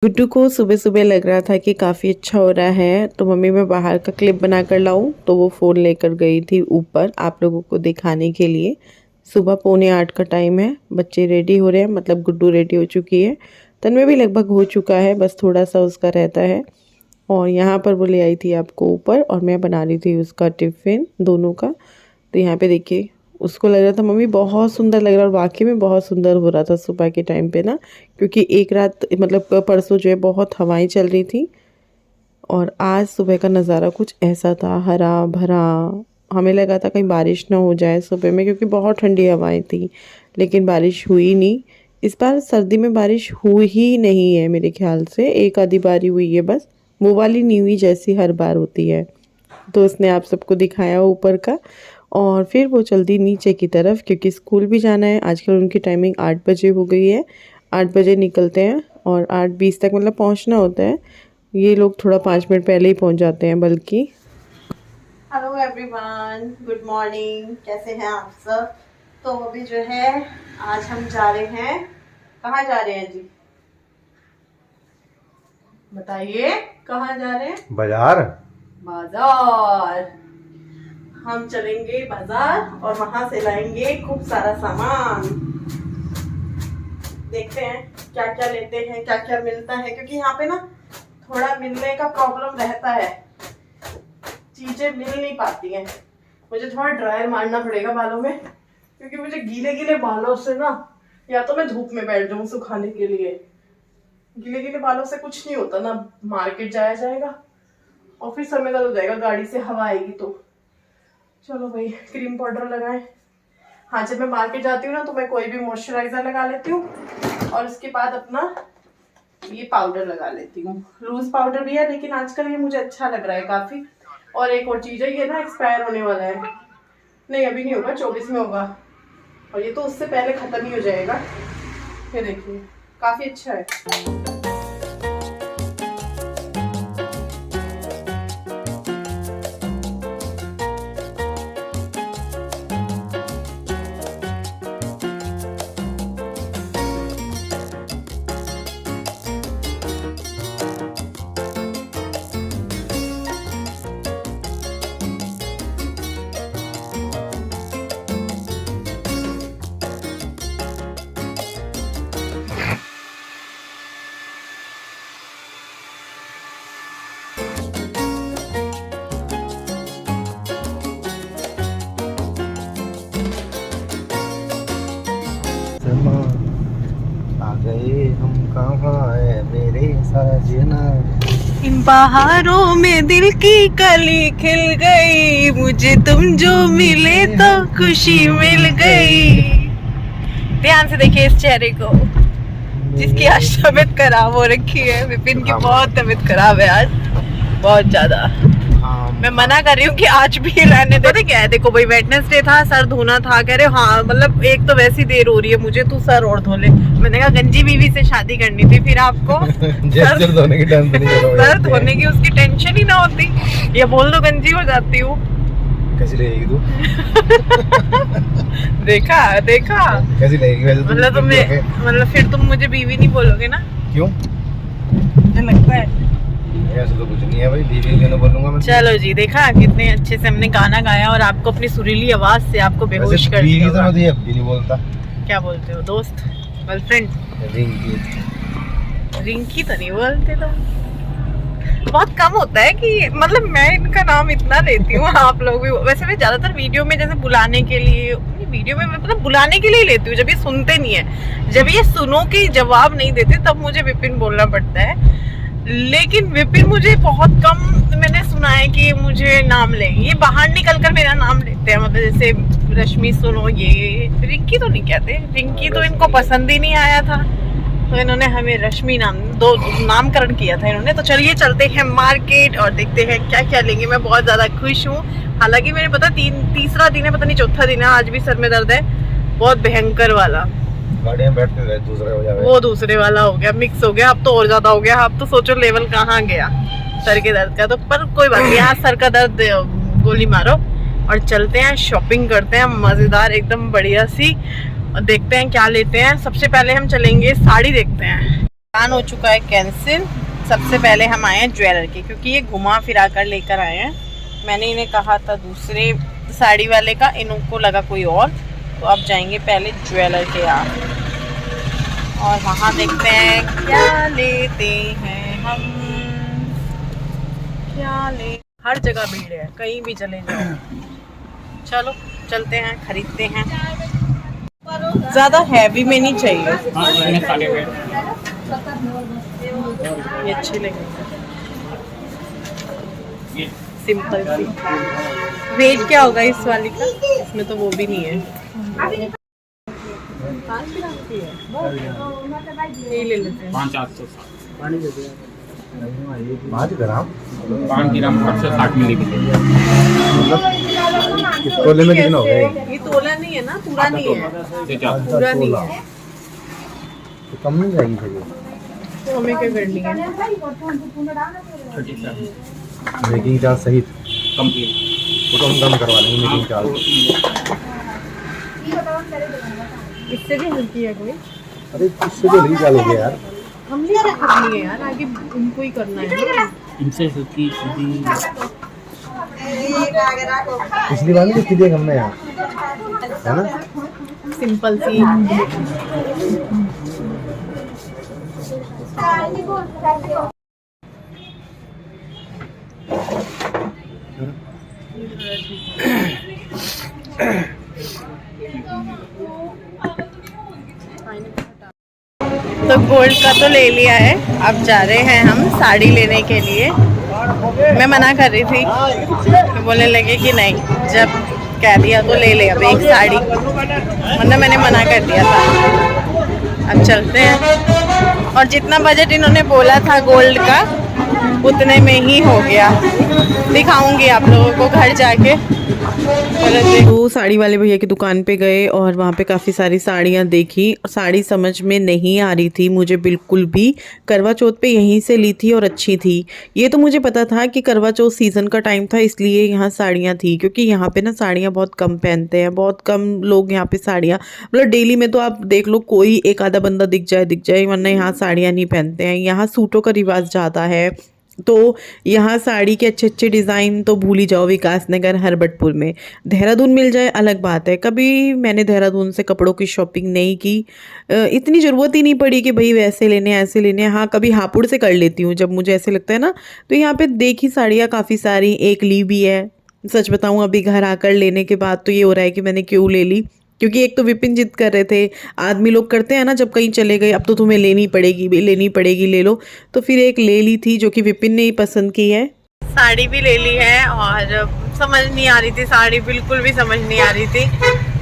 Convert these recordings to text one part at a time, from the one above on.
गुड्डू को सुबह सुबह लग रहा था कि काफ़ी अच्छा हो रहा है, तो मम्मी मैं बाहर का क्लिप बना कर लाऊं, तो वो फ़ोन लेकर गई थी ऊपर आप लोगों को दिखाने के लिए। सुबह 7:45 का टाइम है, बच्चे रेडी हो रहे हैं, मतलब गुड्डू रेडी हो चुकी है, तन्मय भी लगभग हो चुका है, बस थोड़ा सा उसका रहता है। और यहाँ पर वो ले आई थी आपको ऊपर और मैं बना रही थी उसका टिफ़िन दोनों का। तो यहाँ पे देखिए उसको लग रहा था मम्मी बहुत सुंदर लग रहा है, और वाकई में बहुत सुंदर हो रहा था सुबह के टाइम पे ना, क्योंकि एक रात मतलब परसों जो है बहुत हवाएं चल रही थी और आज सुबह का नज़ारा कुछ ऐसा था हरा भरा। हमें लगा था कहीं बारिश ना हो जाए सुबह में, क्योंकि बहुत ठंडी हवाएं थी, लेकिन बारिश हुई नहीं। इस बार सर्दी में बारिश हुई ही नहीं है मेरे ख्याल से, एक आधी बारी हुई है बस, वो वाली नहीं हुई जैसी हर बार होती है। तो उसने आप सबको दिखाया ऊपर का, और फिर वो चल दी नीचे की तरफ, क्योंकि स्कूल भी जाना है। आजकल उनकी टाइमिंग 8 बजे हो गई है, 8 बजे निकलते हैं और 8:20 तक मतलब पहुंचना होता है। ये लोग थोड़ा 5 मिनट पहले ही पहुंच जाते हैं बल्कि। हेलो एवरीवन, गुड मॉर्निंग, कैसे हैं आप सब। तो अभी जो है आज हम जा रहे हैं, कहाँ जा रहे हैं जी बताइए, कहाँ जा रहे हैं। बाजार हम चलेंगे बाजार और वहां से लाएंगे खूब सारा सामान। देखते हैं क्या क्या लेते हैं, क्या क्या मिलता है, क्योंकि यहाँ पे ना थोड़ा मिलने का प्रॉब्लम रहता है, चीजें मिल नहीं पाती हैं। मुझे थोड़ा ड्रायर मारना पड़ेगा बालों में, क्योंकि मुझे गीले गीले बालों से ना, या तो मैं धूप में बैठ जाऊं सुखाने के लिए, गीले गीले बालों से कुछ नहीं होता ना, मार्केट जाया जाएगा और फिर समय हो जाएगा, गाड़ी से हवा आएगी तो। चलो भाई क्रीम पाउडर लगाएं। हाँ, जब मैं मार्केट जाती हूँ ना तो मैं कोई भी मॉइस्चराइजर लगा लेती हूँ और उसके बाद अपना ये पाउडर लगा लेती हूँ। लूज पाउडर भी है, लेकिन आजकल ये मुझे अच्छा लग रहा है काफ़ी। और एक और चीज़ है, ये ना एक्सपायर होने वाला है, नहीं अभी नहीं होगा, 24 में होगा, और ये तो उससे पहले ख़त्म ही हो जाएगा। ये देखिए काफ़ी अच्छा है। आ गए हम कहाँ है मेरे साजना। इन बहारों में दिल की कली खिल गई, मुझे तुम जो मिले तो खुशी मिल गई। ध्यान से देखिए इस चेहरे को, जिसकी आज तबीयत खराब हो रखी है। विपिन की बहुत तबीयत खराब है आज, बहुत ज्यादा। मैं मना कर रही हूँ कि आज भी रहने दे। पता क्या है, देखो भाई वेडनेसडे था, सर धोना था, कह रहे हाँ मतलब एक तो वैसी देर हो रही है मुझे, तू सर और धो ले। मैंने कहा गंजी बीवी से शादी करनी थी, फिर आपको सर धोने की टेंशन सर धोने की उसकी टेंशन ही ना होती, ये बोल दो गंजी हो जाती हूँ। कैसी लगेगी तू? देखा देखा कैसी लगेगी वैसे? मतलब तुम्हें, मतलब फिर तुम मुझे बीवी नहीं बोलोगे ना? क्यों? मुझे लगता है ऐसा तो कुछ नहीं है भाई, बीवी क्यों ना बोलूंगा मैं। चलो जी, देखा कितने अच्छे से हमने गाना गाया और आपको अपनी सुरीली आवाज से आपको बेहोश कर दिया। बीवी तो मैं अब भी नहीं बोलता। क्या बोलते हो, दोस्त, गर्लफ्रेंड? रिंकी तो नहीं बोलते, तो बहुत कम होता है कि मतलब मैं इनका नाम इतना लेती हूँ, आप लोग भी। वैसे मैं ज्यादातर वीडियो में जैसे बुलाने के लिए, वीडियो में मतलब बुलाने के लिए लेती हूँ, जब ये सुनते नहीं है, जब ये सुनो के जवाब नहीं देते तब मुझे विपिन बोलना पड़ता है। लेकिन विपिन मुझे बहुत कम मैंने सुना है कि मुझे नाम लेंगे, ये बाहर निकल कर मेरा नाम लेते हैं, मतलब जैसे रश्मि सुनो, ये रिंकी तो नहीं कहते, रिंकी तो इनको पसंद ही नहीं आया था, तो इन्होंने हमें रश्मि दो नामकरण किया था इन्होंने। तो चलिए चलते हैं मार्केट और देखते हैं क्या क्या लेंगे। मैं बहुत ज़्यादा खुश हूँ, हालांकि मेरे पता तीसरा दिन है, पता नहीं चौथा दिन है, आज भी सर में दर्द है बहुत भयंकर वाला। गाड़ी में बैठते रहे, दूसरे हो जाए, वो दूसरे वाला हो गया, मिक्स हो गया, अब तो और ज़्यादा हो गया। अब तो सोचो लेवल कहाँ गया सर के दर्द का। तो पर कोई बात नहीं, यहाँ सर का दर्द गोली मारो और चलते हैं शॉपिंग करते हैं मज़ेदार एकदम बढ़िया सी, और देखते हैं क्या लेते हैं। सबसे पहले हम चलेंगे साड़ी देखते हैं। दुकान हो चुका है कैंसिल। सबसे पहले हम आए हैं ज्वेलर के, क्योंकि ये घुमा फिरा कर लेकर आए हैं। मैंने इन्हें कहा था दूसरे साड़ी वाले का, इनको लगा कोई और, तो अब जाएंगे पहले ज्वेलर के यहाँ और वहाँ देखते हैं क्या लेते हैं हम। क्या ले, हर जगह भीड़ है, कहीं भी चले जाओ। चलो चलते हैं, खरीदते हैं। ज्यादा हैवी में नहीं चाहिए, ये अच्छी लगेगी सिंपल सी। वेट क्या होगा इस वाली का? इसमें तो वो भी नहीं है। ये ले लेते हैं 5 ग्राम 5 ग्राम 60 मिली। तोले में कितना हो गया? ये तोला नहीं है ना, पूरा नहीं है, पूरा नहीं है। तो कम नहीं जाएगी फिर ये? तो हमें क्या करनी है? मेकिंग चार्ज सहित कंप्लीट तो कम करवा लेंगे मेकिंग चार्ज। इससे भी हल्की है कोई? अरे इससे तो नहीं चालोगे यार, हम नहीं करनी है यार, आगे उनको ही करना है ना। इनसे हल्की सीधी। पिछली बार भी कितनी हमने यार, है ना? सिंपल सी। तो गोल्ड का तो ले लिया है, अब जा रहे हैं हम साड़ी लेने के लिए। मैं मना कर रही थी, तो बोलने लगे कि नहीं, जब कह दिया तो ले ले अब एक साड़ी, वरना मैंने मना कर दिया था। अब चलते हैं, और जितना बजट इन्होंने बोला था गोल्ड का उतने में ही हो गया। दिखाऊंगी आप लोगों को घर जाके। तो साड़ी वाले भैया की दुकान पे गए और वहाँ पे काफ़ी सारी साड़ियाँ देखी। साड़ी समझ में नहीं आ रही थी मुझे बिल्कुल भी। करवा चौथ पे यहीं से ली थी और अच्छी थी। ये तो मुझे पता था कि करवा चौथ सीज़न का टाइम था, इसलिए यहाँ साड़ियाँ थी, क्योंकि यहाँ पे ना साड़ियाँ बहुत कम पहनते हैं, बहुत कम लोग यहाँ पे साड़ियाँ, मतलब डेली में तो आप देख लो कोई एक आधा बंदा दिख जाए, वरना यहाँ साड़ियाँ नहीं पहनते हैं। यहाँ सूटों का रिवाज ज़्यादा है, तो यहाँ साड़ी के अच्छे अच्छे डिज़ाइन तो भूल ही जाओ। विकास नगर हरबटपुर में, देहरादून मिल जाए अलग बात है। कभी मैंने देहरादून से कपड़ों की शॉपिंग नहीं की, इतनी ज़रूरत ही नहीं पड़ी कि भाई वैसे लेने ऐसे लेने। हाँ, कभी हापुड़ से कर लेती हूँ जब मुझे ऐसे लगता है ना। तो यहाँ पे देखी साड़ियाँ काफ़ी सारी, एक ली भी है। सच बताऊँ अभी घर आकर लेने के बाद तो ये हो रहा है कि मैंने क्यों ले ली, क्योंकि एक तो विपिन जिद कर रहे थे, आदमी लोग करते हैं ना जब कहीं चले गए, अब तो तुम्हें लेनी पड़ेगी ले लो। तो फिर एक ले ली थी जो कि विपिन ने ही पसंद की है। साड़ी भी ले ली है और समझ नहीं आ रही थी साड़ी, बिल्कुल भी समझ नहीं आ रही थी,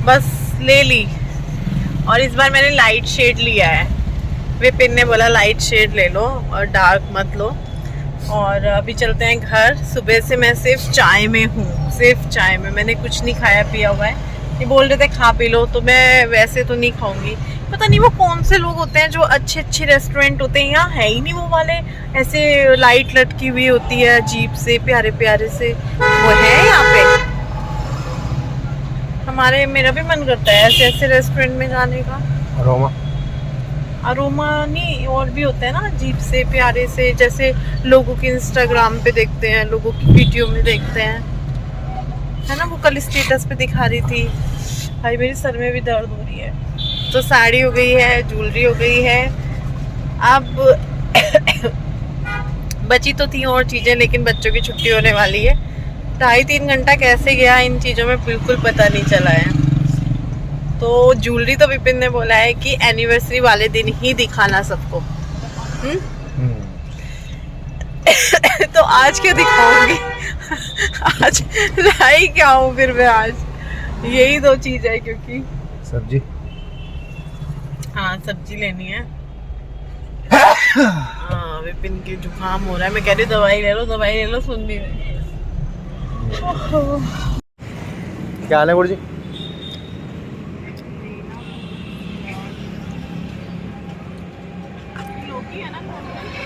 बस ले ली। और इस बार मैंने लाइट शेड लिया है, विपिन ने बोला लाइट शेड ले लो और डार्क मत लो। और अभी चलते हैं घर। सुबह से मैं सिर्फ चाय में हूँ, सिर्फ चाय में, मैंने कुछ नहीं खाया पिया हुआ है। ये बोल रहे थे खा पी लो, तो मैं वैसे तो नहीं खाऊंगी। पता नहीं वो कौन से लोग होते हैं जो अच्छे अच्छे रेस्टोरेंट होते हैं, यहाँ है ही नहीं वो वाले, ऐसे लाइट लटकी हुई होती है अजीब से, प्यारे प्यारे से, वो है यहाँ पे। हमारे मेरा भी मन करता है ऐसे ऐसे रेस्टोरेंट में जाने का। अरोमा नहीं, और भी होते हैं ना अजीब से प्यारे से, जैसे लोगों के इंस्टाग्राम पे देखते हैं, लोगों की वीडियो में देखते हैं, है ना। वो कल स्टेटस पे दिखा रही थी। भाई मेरे सर में भी दर्द हो रही है। तो साड़ी हो गई है, ज्वेलरी हो गई है, अब बची तो थी और चीज़ें, लेकिन बच्चों की छुट्टी होने वाली है। 2.5-3 घंटा कैसे गया इन चीज़ों में बिल्कुल पता नहीं चला है। तो ज्वेलरी तो विपिन ने बोला है कि एनिवर्सरी वाले दिन ही दिखाना सबको। तो आज क्या दिखाऊंगी? आज लाई क्या हूँ फिर मैं, आज यही 2 चीज है, क्योंकि सब्जी, हाँ सब्जी लेनी है। हाँ विपिन के जुकाम हो रहा है, मैं कह रही दवाई ले लो, सुन नहीं रही। क्या हाल है गुरु जी?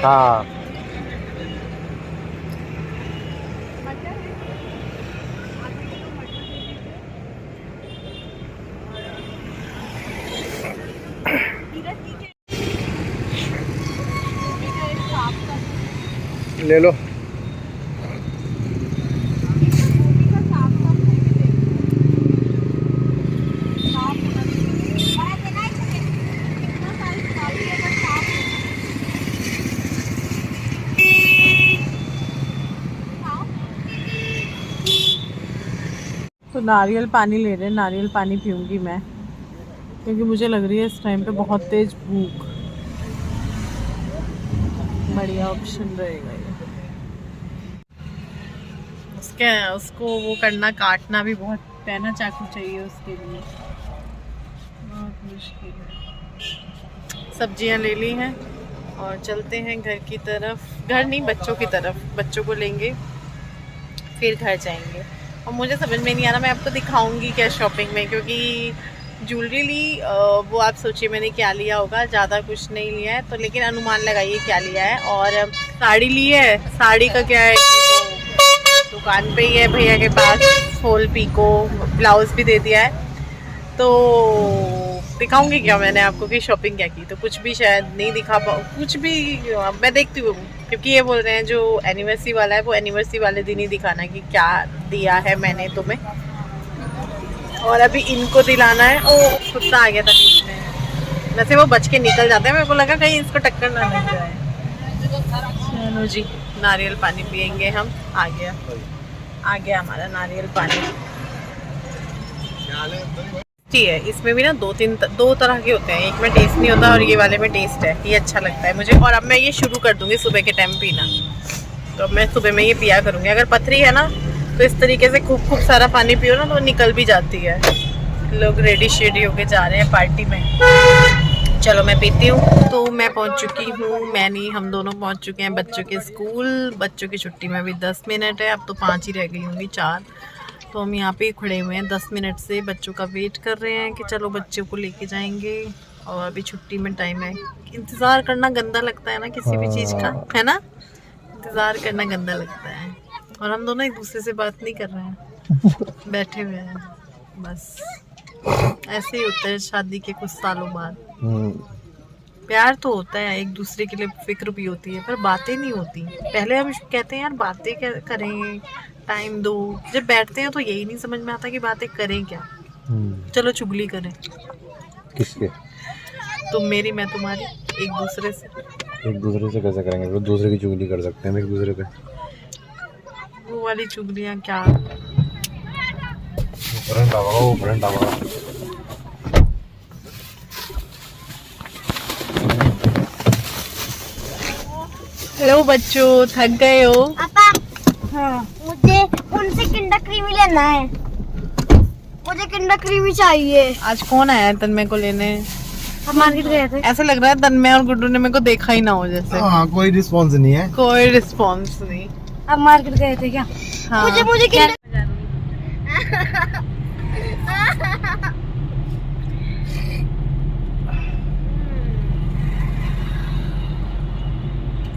हाँ ले लो। तो नारियल पानी ले रहे हैं, नारियल पानी पीऊँगी मैं, क्योंकि मुझे लग रही है इस टाइम पे बहुत तेज़ भूख। बढ़िया ऑप्शन रहेगा ये। उसको वो करना, काटना भी बहुत पैना चाकू चाहिए उसके लिए, बहुत मुश्किल है। सब्जियां ले ली हैं और चलते हैं घर की तरफ। घर नहीं, बच्चों की तरफ। बच्चों को लेंगे फिर घर जाएंगे। और मुझे समझ में नहीं आ रहा मैं आपको दिखाऊंगी क्या शॉपिंग में, क्योंकि ज्वेलरी ली, वो आप सोचिए मैंने क्या लिया होगा। ज़्यादा कुछ नहीं लिया है तो, लेकिन अनुमान लगाइए क्या लिया है। और साड़ी ली है। साड़ी का क्या है कि वो दुकान पे ही है भैया के पास, फुल पीको, ब्लाउज भी दे दिया है। तो दिखाऊंगी क्या मैंने आपको कि शॉपिंग क्या की, तो कुछ भी शायद नहीं दिखा पाऊँ। कुछ भी मैं देखती हूँ, क्योंकि ये बोल रहे हैं जो एनिवर्सरी वाला है वो एनिवर्सरी वाले दिन ही दिखाना कि क्या दिया है मैंने तुम्हें। और अभी इनको दिलाना है। ओ, कुत्ता आ गया था बीच में, वैसे वो बच के निकल जाते हैं, मेरे को लगा कहीं इसको टक्कर ना लग जाए। चलो जी, नारियल पानी पियेंगे हम। आ गया हमारा नारियल पानी। ठीक है, इसमें भी ना दो तरह के होते हैं, एक में टेस्ट नहीं होता और ये वाले में टेस्ट है। ये अच्छा लगता है मुझे। और अब मैं ये शुरू कर दूंगी सुबह के टाइम पीना, तो मैं सुबह में ये पिया करूंगी। अगर पथरी है ना तो इस तरीके से खूब सारा पानी पियो ना तो निकल भी जाती है। लोग रेडी शेडी होके जा रहे हैं पार्टी में। चलो मैं पीती हूँ। तो मैं पहुँच चुकी हूँ, मैं नहीं, हम दोनों पहुँच चुके हैं बच्चों के स्कूल। बच्चों की छुट्टी में अभी 10 मिनट है, अब तो 5 ही रह गई होंगी, 4। तो हम यहाँ पे खड़े हुए हैं 10 मिनट से, बच्चों का वेट कर रहे हैं कि चलो बच्चों को लेके जाएंगे। और अभी छुट्टी में टाइम है। इंतज़ार करना गंदा लगता है ना किसी भी चीज़ का, है ना। इंतज़ार करना गंदा लगता है। और हम दोनों एक दूसरे से बात नहीं कर रहे हैं, बैठे हुए हैं बस। ऐसे ही होता है शादी के कुछ सालों बाद। प्यार तो होता है, एक दूसरे के लिए फिक्र भी होती है, पर बातें नहीं होती। पहले हम कहते हैं यार बातें क्या करें, टाइम दो। जब बैठते हैं तो यही नहीं समझ में आता कि बातें करें क्या। चलो चुगली करें। किसके? तुम मेरी, मैं तुम्हारी, एक दूसरे से। एक दूसरे से कैसे करेंगे? तो दूसरे की चुगली कर सकते हैं एक दूसरे पे। वो वाली चुगलियाँ क्या। हेलो बच्चों, थक गए हो? पापा, हाँ, मुझे उनसे किंडर क्रीमी लेना है। मुझे किंडर क्रीमी चाहिए। आज कौन आया है तन्मय को लेने? हम मार्केट गए थे। ऐसा लग रहा है तन्मय और गुड्डू ने मेरे को देखा ही ना हो जैसे। हाँ, कोई रिस्पॉन्स नहीं है। कोई रिस्पॉन्स नहीं। हम मार्केट गए थे क्या? हाँ। मुझे किंडर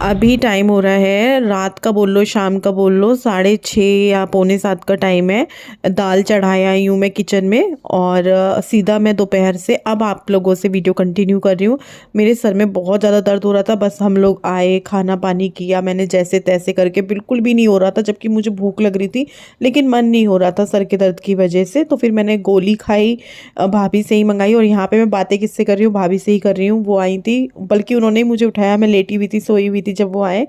अभी टाइम हो रहा है रात का बोल लो, शाम का बोल लो, 6:30 या 6:45 का टाइम है। दाल चढ़ाया आई हूँ मैं किचन में, और सीधा मैं दोपहर से अब आप लोगों से वीडियो कंटिन्यू कर रही हूँ। मेरे सर में बहुत ज़्यादा दर्द हो रहा था, बस हम लोग आए, खाना पानी किया मैंने जैसे तैसे करके, बिल्कुल भी नहीं हो रहा था, जबकि मुझे भूख लग रही थी, लेकिन मन नहीं हो रहा था सर के दर्द की वजह से। तो फिर मैंने गोली खाई, भाभी से ही मंगाई। और यहाँ पर मैं बातें किससे कर रही हूँ? भाभी से ही कर रही हूँ। वो आई थी, बल्कि उन्होंने ही मुझे उठाया, मैं लेटी हुई थी, सोई हुई थी जब वो आए।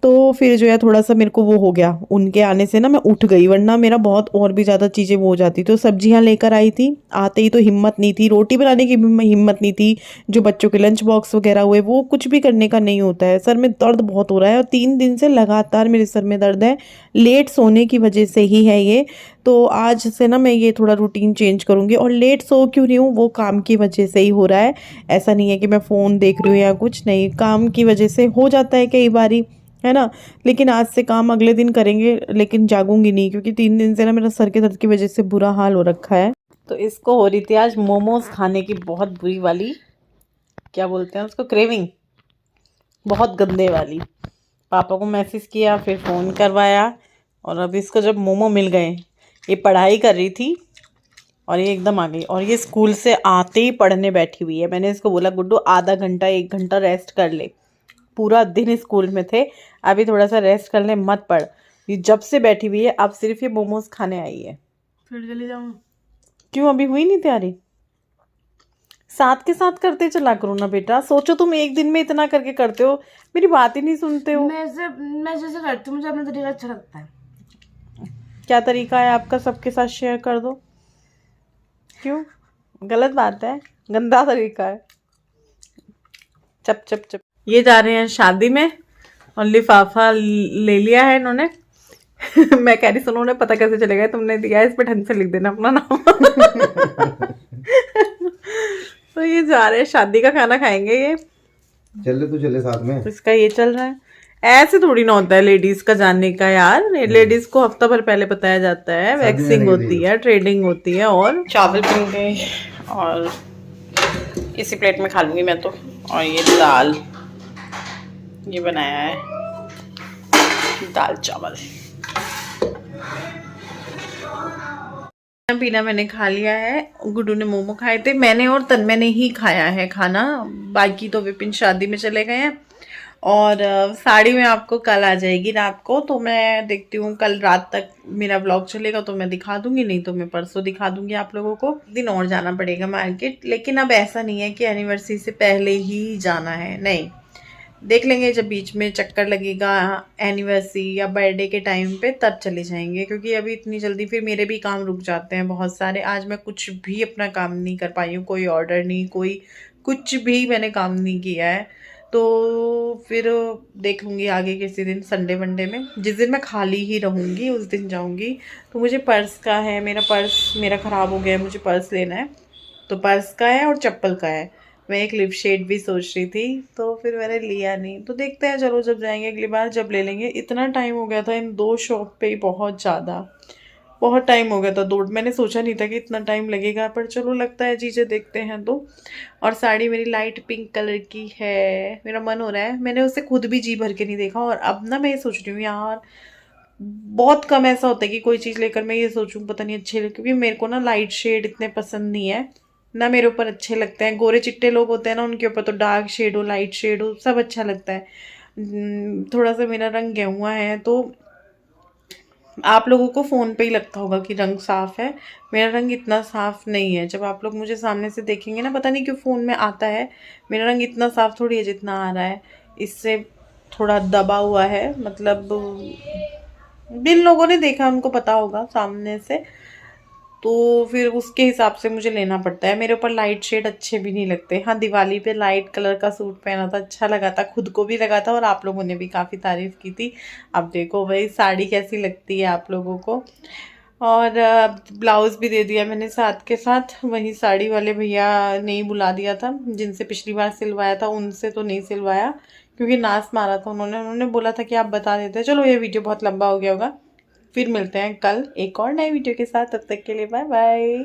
तो फिर जो है थोड़ा सा मेरे को वो हो गया, उनके आने से ना मैं उठ गई, वरना मेरा बहुत और भी ज़्यादा चीज़ें वो हो जाती। तो सब्जियां लेकर आई थी, आते ही तो हिम्मत नहीं थी, रोटी बनाने की भी हिम्मत नहीं थी, जो बच्चों के लंच बॉक्स वगैरह हुए वो कुछ भी करने का नहीं होता है। सर में दर्द बहुत हो रहा है और 3 दिन से लगातार मेरे सर में दर्द है, लेट सोने की वजह से ही है ये। तो आज से ना मैं ये थोड़ा रूटीन चेंज करूँगी। और लेट सो क्यों रही हूँ, वो काम की वजह से ही हो रहा है। ऐसा नहीं है कि मैं फ़ोन देख रही हूँ या कुछ, नहीं, काम की वजह से हो जाता है कई बारी, है ना। लेकिन आज से काम अगले दिन करेंगे, लेकिन जागूंगी नहीं, क्योंकि 3 दिन से ना मेरा सर के दर्द की वजह से बुरा हाल हो रखा है। तो इसको हो रही थी आज मोमोज खाने की बहुत बुरी वाली, क्या बोलते हैं उसको, क्रेविंग, बहुत गंदे वाली। पापा को मैसेज किया, फिर फ़ोन करवाया, और अब इसको जब मोमो मिल गए, ये पढ़ाई कर रही थी और ये एकदम आ गई। और ये स्कूल से आते ही पढ़ने बैठी हुई है। मैंने इसको बोला गुड्डू आधा घंटा 1 घंटा रेस्ट कर ले, पूरा दिन स्कूल में थे, अभी थोड़ा सा रेस्ट कर ले, मत पढ़। ये जब से बैठी हुई है अब सिर्फ ये मोमोज खाने आई है। फिर चली जाऊँ? क्यों, अभी हुई नहीं तैयारी? साथ के साथ करते चला करो ना बेटा। सोचो तुम एक दिन में इतना करके करते हो, मेरी बात ही नहीं सुनते हो। मैं जैसे करती हूँ, मुझे अपना तरीका अच्छा लगता है। क्या तरीका है आपका? सबके साथ शेयर कर दो। क्यों, गलत बात है, गंदा तरीका है। चप चप चप। ये जा रहे हैं शादी में और लिफाफा ले लिया है इन्होंने। मैं कह रही सुनो, उन्हें पता कैसे चलेगा तुमने दिया है, इस पे ढंग से लिख देना अपना नाम। तो ये जा रहे हैं, शादी का खाना खाएंगे ये। चले तो चले साथ में। तो इसका ये चल रहा है। ऐसे थोड़ी ना होता है लेडीज का जानने का यार। लेडीज को हफ्ता भर पहले बताया जाता है, वैक्सिंग होती है, ट्रेडिंग होती है। और चावल बन गए और इसी प्लेट में खा लूंगी मैं तो। और ये दाल, ये बनाया है दाल चावल। पीना मैंने खा लिया है, गुड्डू ने मोमो खाए थे, मैंने और तन्मय ने ही खाया है खाना, बाकी तो विपिन शादी में चले गए हैं। और साड़ी में आपको कल आ जाएगी रात को, तो मैं देखती हूँ कल रात तक मेरा व्लॉग चलेगा तो मैं दिखा दूंगी, नहीं तो मैं परसों दिखा दूंगी आप लोगों को। दिन और जाना पड़ेगा मार्केट, लेकिन अब ऐसा नहीं है कि एनिवर्सरी से पहले ही जाना है, नहीं, देख लेंगे जब बीच में चक्कर लगेगा एनिवर्सरी या बर्थडे के टाइम पे, तब चले जाएंगे। क्योंकि अभी इतनी जल्दी फिर मेरे भी काम रुक जाते हैं बहुत सारे। आज मैं कुछ भी अपना काम नहीं कर पाई हूँ, कोई ऑर्डर नहीं, कोई कुछ भी मैंने काम नहीं किया है। तो फिर देख लूँगी आगे किसी दिन, संडे वनडे में, जिस दिन मैं खाली ही रहूँगी उस दिन जाऊँगी। तो मुझे पर्स का है, मेरा पर्स मेरा ख़राब हो गया है, मुझे पर्स लेना है, तो पर्स का है और चप्पल का है। मैं एक लिप शेड भी सोच रही थी, तो फिर मैंने लिया नहीं। तो देखते हैं, चलो जब जाएंगे अगली बार जब ले लेंगे। इतना टाइम हो गया था इन दो शॉप पे ही, बहुत ज़्यादा, बहुत टाइम हो गया था। मैंने सोचा नहीं था कि इतना टाइम लगेगा, पर चलो लगता है चीज़ें देखते हैं तो। और साड़ी मेरी लाइट पिंक कलर की है, मेरा मन हो रहा है, मैंने उसे खुद भी जी भर के नहीं देखा। और अब ना मैं ये सोच रही हूँ यार, बहुत कम ऐसा होता है कि कोई चीज़ लेकर मैं ये सोचूं पता नहीं अच्छे लगे, क्योंकि मेरे को ना लाइट शेड इतने पसंद नहीं है ना, मेरे ऊपर अच्छे लगते हैं। गोरे चिट्टे लोग होते हैं ना, उनके ऊपर तो डार्क शेड हो, लाइट शेड हो, सब अच्छा लगता है। थोड़ा सा मेरा रंग गेहुआ है, तो आप लोगों को फ़ोन पे ही लगता होगा कि रंग साफ़ है, मेरा रंग इतना साफ़ नहीं है। जब आप लोग मुझे सामने से देखेंगे ना, पता नहीं क्यों फ़ोन में आता है मेरा रंग इतना साफ़ थोड़ी है जितना आ रहा है, इससे थोड़ा दबा हुआ है। मतलब जिन लोगों ने देखा उनको पता होगा सामने से, तो फिर उसके हिसाब से मुझे लेना पड़ता है। मेरे ऊपर लाइट शेड अच्छे भी नहीं लगते। हाँ, दिवाली पे लाइट कलर का सूट पहना था, अच्छा लगा था, खुद को भी लगा था और आप लोगों ने भी काफ़ी तारीफ़ की थी। अब देखो भाई साड़ी कैसी लगती है आप लोगों को। और ब्लाउज़ भी दे दिया मैंने साथ के साथ, वही साड़ी वाले भैया ने ही बुला दिया था जिनसे पिछली बार सिलवाया था, उनसे तो नहीं सिलवाया क्योंकि नाश मारा था उन्होंने बोला था कि आप बता देते। चलो ये वीडियो बहुत लंबा हो गया होगा, फिर मिलते हैं कल एक और नई वीडियो के साथ, तब तक के लिए बाय बाय।